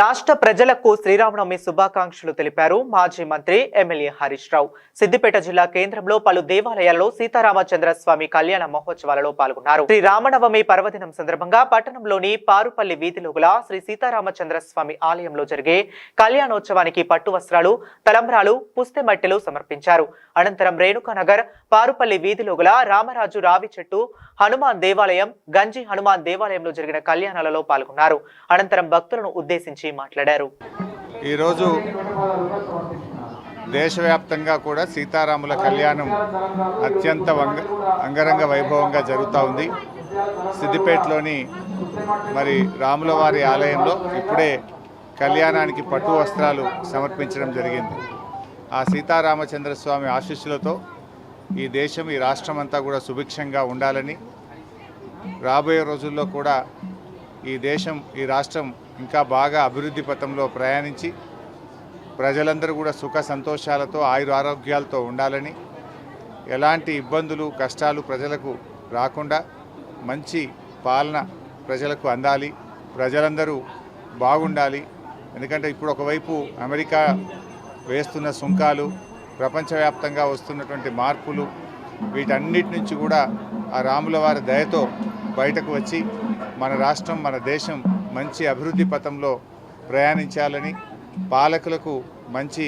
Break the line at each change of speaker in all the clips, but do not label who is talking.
రాష్ట్ర ప్రజలకు శ్రీరామనవమి శుభాకాంక్షలు తెలిపారు మాజీ మంత్రి ఎమ్మెల్యే హరీష్ రావు. సిద్దిపేట జిల్లా కేంద్రంలో పలు దేవాలయాల్లో సీతారామచంద్ర స్వామి కళ్యాణ మహోత్సవాలలో పాల్గొన్నారు. శ్రీరామనవమి పర్వదినం సందర్భంగా పట్టణంలోని పారుపల్లి వీధిలో గల శ్రీ సీతారామచంద్ర స్వామి ఆలయంలో జరిగే కళ్యాణోత్సవానికి పట్టు వస్త్రాలు, తలంబ్రాలు, పుస్తెమట్టెలు సమర్పించారు. అనంతరం రేణుకానగర్ పారుపల్లి వీధిలో గల రామరాజు రావి చెట్టు హనుమాన్ దేవాలయం, గంజి హనుమాన్ దేవాలయంలో జరిగిన కళ్యాణాలలో పాల్గొన్నారు. అనంతరం భక్తులను ఉద్దేశించి మాట్లాడారు.
ఈరోజు దేశవ్యాప్తంగా కూడా సీతారాముల కళ్యాణం అత్యంత అంగరంగ వైభవంగా జరుగుతూ ఉంది. సిద్దిపేటలోని మరి రాముల వారి ఆలయంలో ఇప్పుడే కళ్యాణానికి పట్టు వస్త్రాలు సమర్పించడం జరిగింది. ఆ సీతారామచంద్ర స్వామి ఆశీస్సులతో ఈ దేశం, ఈ రాష్ట్రం అంతా కూడా సుభిక్షంగా ఉండాలని, రాబోయే రోజుల్లో కూడా ఈ దేశం, ఈ రాష్ట్రం ఇంకా బాగా అభివృద్ధి పథంలో ప్రయాణించి ప్రజలందరూ కూడా సుఖ సంతోషాలతో, ఆయురారోగ్యాలతో ఉండాలని, ఎలాంటి ఇబ్బందులు, కష్టాలు ప్రజలకు రాకుండా మంచి పాలన ప్రజలకు అందాలి, ప్రజలందరూ బాగుండాలి. ఎందుకంటే ఇప్పుడు ఒకవైపు అమెరికా వేస్తున్న సుంకాలు, ప్రపంచవ్యాప్తంగా వస్తున్నటువంటి మార్పులు, వీటన్నిటి నుంచి కూడా ఆ రాముల వారి దయతో బయటకు వచ్చి మన రాష్ట్రం, మన దేశం మంచి అభివృద్ధి పథంలో ప్రయాణించాలని, పాలకులకు మంచి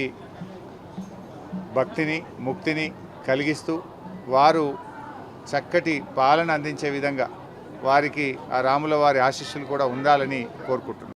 భక్తిని, ముక్తిని కలిగిస్తూ వారు చక్కటి పాలన అందించే విధంగా వారికి ఆ రాముల వారి ఆశీస్సులు కూడా ఉండాలని కోరుకుంటున్నాను.